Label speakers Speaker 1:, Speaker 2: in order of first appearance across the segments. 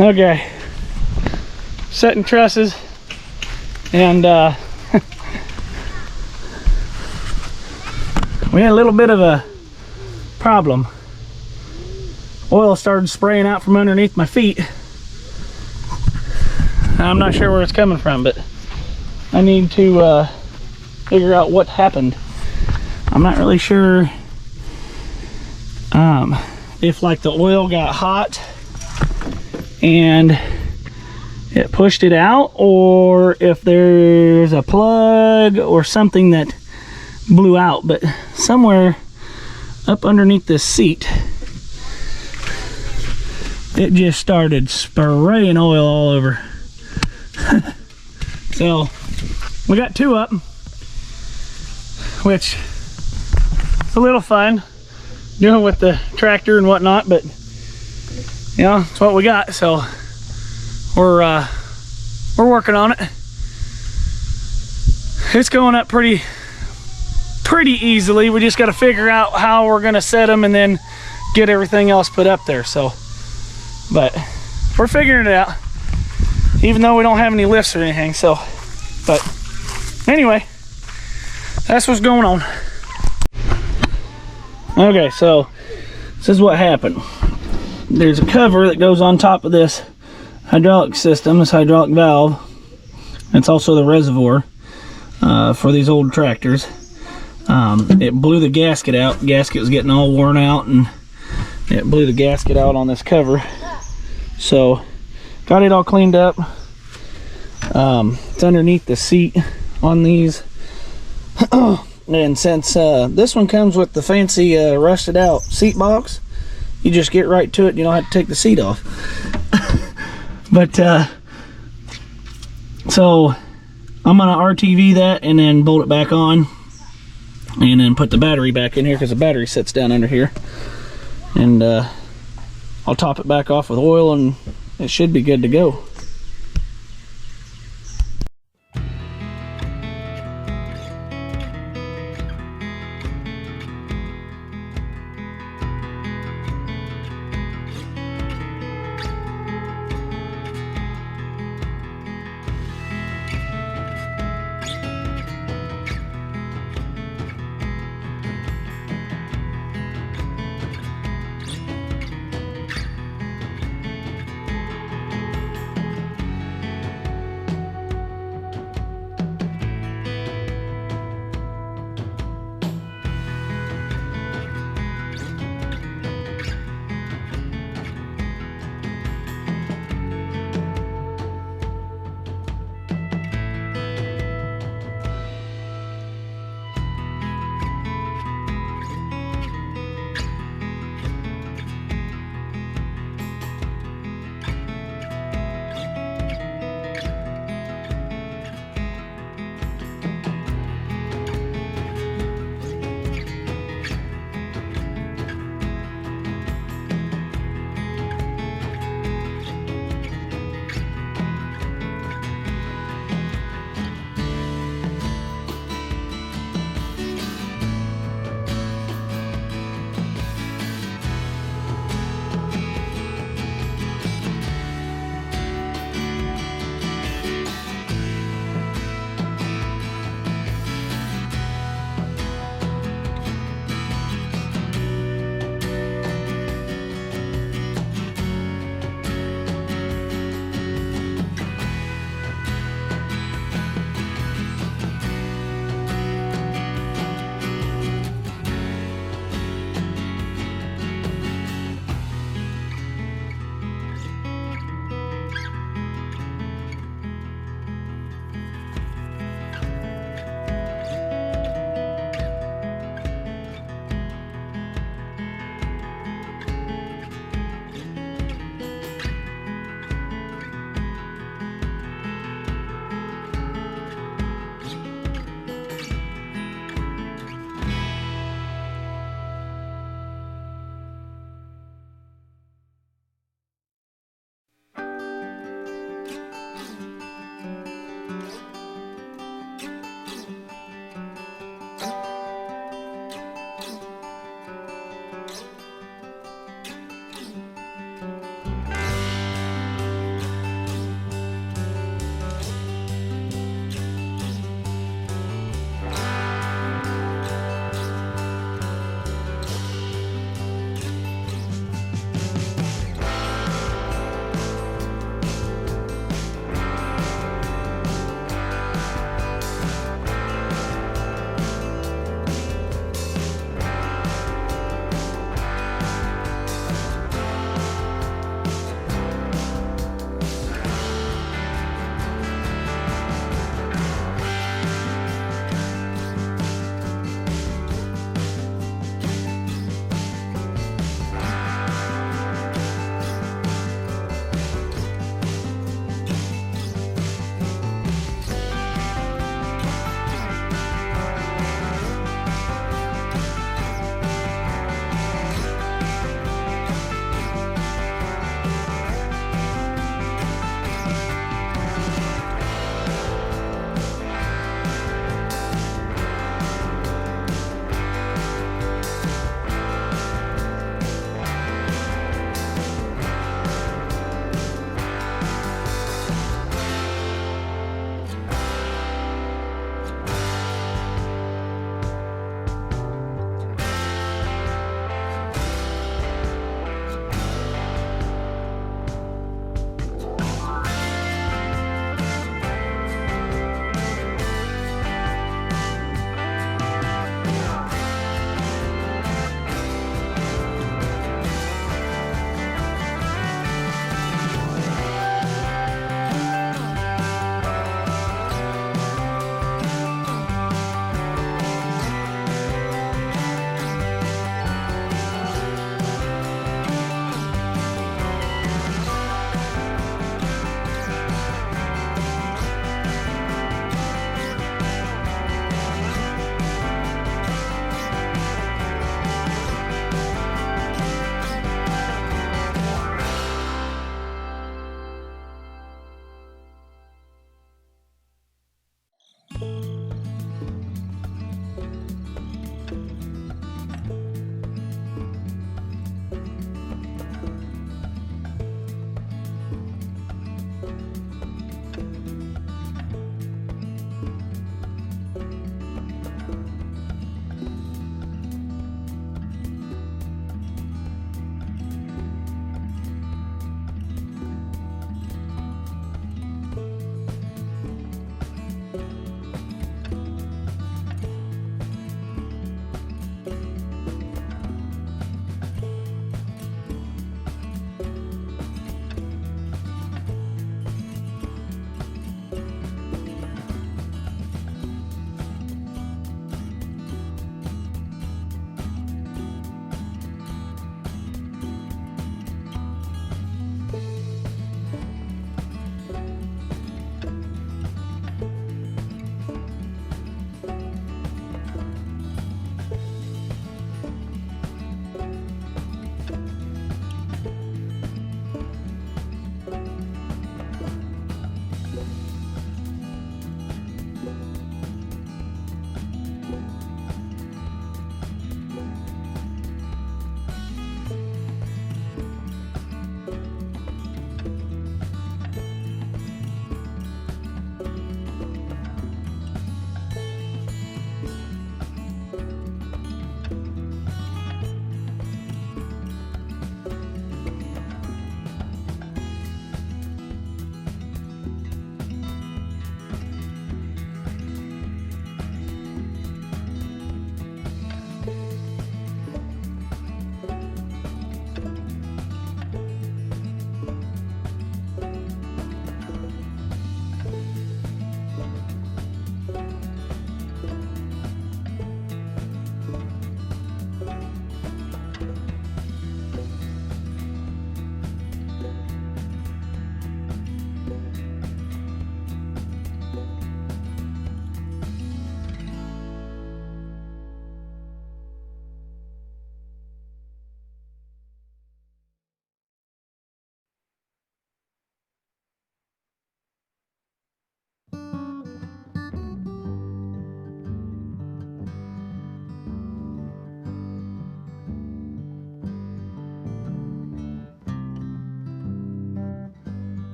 Speaker 1: Okay, setting trusses, and we had a little bit of a problem. Oil started spraying out from underneath my feet. I'm not sure where it's coming from, but I need to figure out what happened. I'm not really sure if like the oil got hot and it pushed it out, or if there's a plug or something that blew out. But somewhere up underneath this seat, it just started spraying oil all over. So we got two up, which is a little fun doing with the tractor and whatnot, but you know, it's what we got. So we're working on it. It's going up pretty easily. We just got to figure out how we're gonna set them and then get everything else put up there. So, but we're figuring it out, even though we don't have any lifts or anything. So, but anyway, that's what's going on. Okay, so this is what happened. There's a cover that goes on top of this hydraulic system, this hydraulic valve. It's also the reservoir for these old tractors. It blew the gasket out. The gasket was getting all worn out, and it blew the gasket out on this cover. So got it all cleaned up. It's underneath the seat on these. And since this one comes with the fancy rusted out seat box, you just get right to it. You don't have to take the seat off. But so I'm gonna RTV that and then bolt it back on, and then put the battery back in here, because the battery sits down under here. And I'll top it back off with oil, and it should be good to go.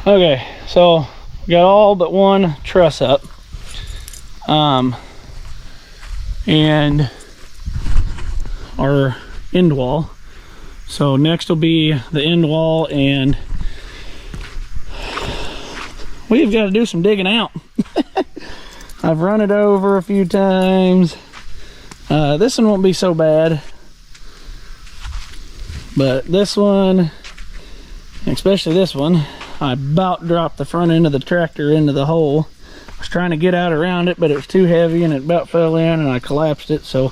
Speaker 1: Okay, so we got all but one truss up, and our end wall. So next will be the end wall, and we've got to do some digging out. I've run it over a few times. This one won't be so bad, but this one, especially this one, I about dropped the front end of the tractor into the hole. I was trying to get out around it, but it was too heavy and it about fell in and I collapsed it. So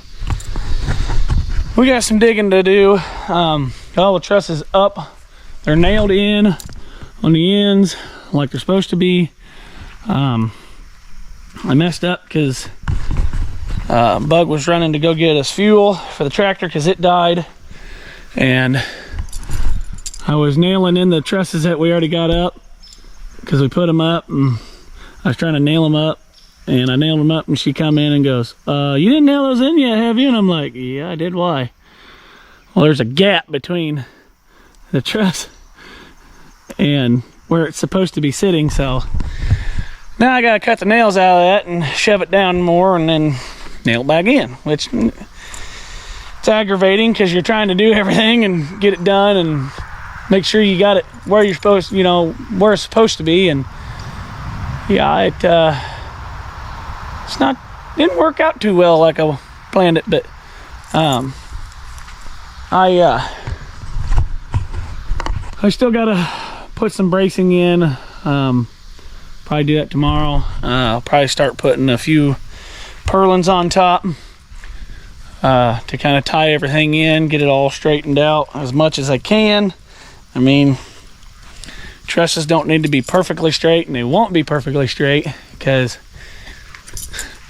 Speaker 1: we got some digging to do. Got all the trusses up. They're nailed in on the ends like they're supposed to be. I messed up because Bug was running to go get us fuel for the tractor because it died, and I was nailing in the trusses that we already got up because we put them up, and I was trying to nail them up, and I nailed them up, and she come in and goes, you didn't nail those in yet, have you? And I'm like, yeah, I did. Why? Well, there's a gap between the truss and where it's supposed to be sitting, so now I gotta cut the nails out of that and shove it down more and then nail it back in, which it's aggravating because you're trying to do everything and get it done and make sure you got it where you're supposed, you know, where it's supposed to be. And yeah, didn't work out too well like I planned it, but I still gotta put some bracing in. Probably do that tomorrow. I'll probably start putting a few purlins on top to kind of tie everything in, get it all straightened out as much as I can. I mean, trusses don't need to be perfectly straight, and they won't be perfectly straight because,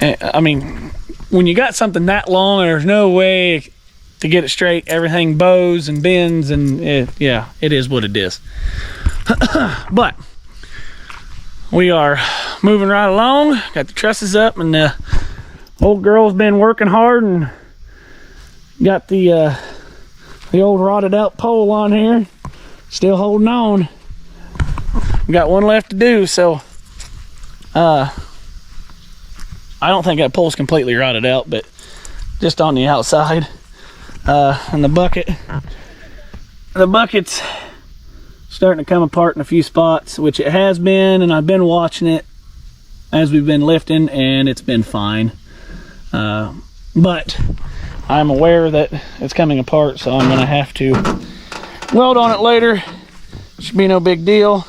Speaker 1: I mean, when you got something that long and there's no way to get it straight, everything bows and bends, and yeah, it is what it is. But we are moving right along. Got the trusses up, and the old girl's been working hard and got the old rotted out pole on here, still holding on. We got one left to do, so I don't think that pole's completely rotted out, but just on the outside. And the bucket's starting to come apart in a few spots, which it has been, and I've been watching it as we've been lifting, and it's been fine. But I'm aware that it's coming apart, so I'm gonna have to weld on it later. Should be no big deal.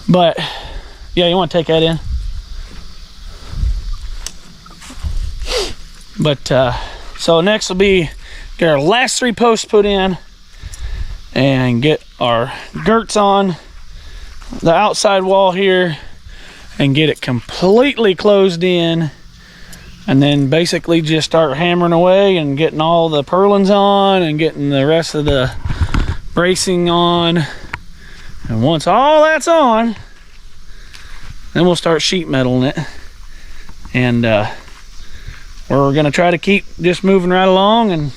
Speaker 1: But yeah, you want to take that in? But so next will be get our last 3 posts put in and get our girts on the outside wall here and get it completely closed in, and then basically just start hammering away and getting all the purlins on and getting the rest of the bracing on. And once all that's on, then we'll start sheet metaling it, and we're gonna try to keep just moving right along and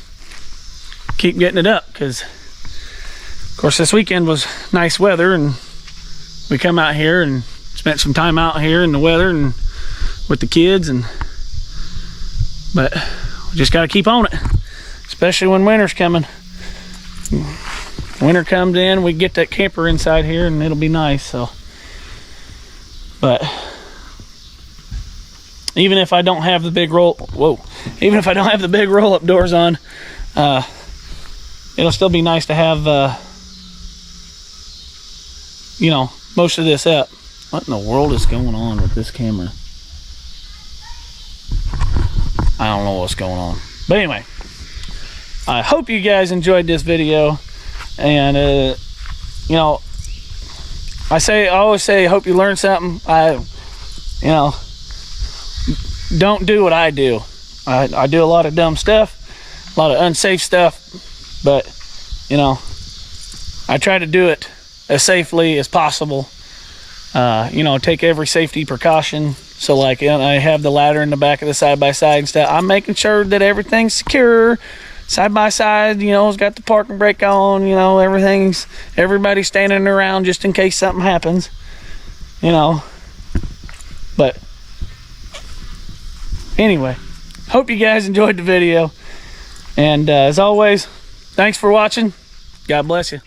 Speaker 1: keep getting it up, because of course this weekend was nice weather, and we come out here and spent some time out here in the weather and with the kids, but we just got to keep on it, especially when winter's coming. Winter comes in, we get that camper inside here and it'll be nice. So, but even if I don't have the big even if I don't have the big roll-up doors on, it'll still be nice to have you know, most of this up. What in the world is going on with this camera? I don't know what's going on. But anyway, I hope you guys enjoyed this video. And you know, I always say, hope you learn something. You know, don't do what I do. I do a lot of dumb stuff, a lot of unsafe stuff, but you know, I try to do it as safely as possible. You know, take every safety precaution. So like, I have the ladder in the back of the side-by-side and stuff. I'm making sure that everything's secure side by side, you know, it's got the parking brake on, you know, everybody's standing around just in case something happens, you know. But anyway, hope you guys enjoyed the video, and as always, thanks for watching. God bless you.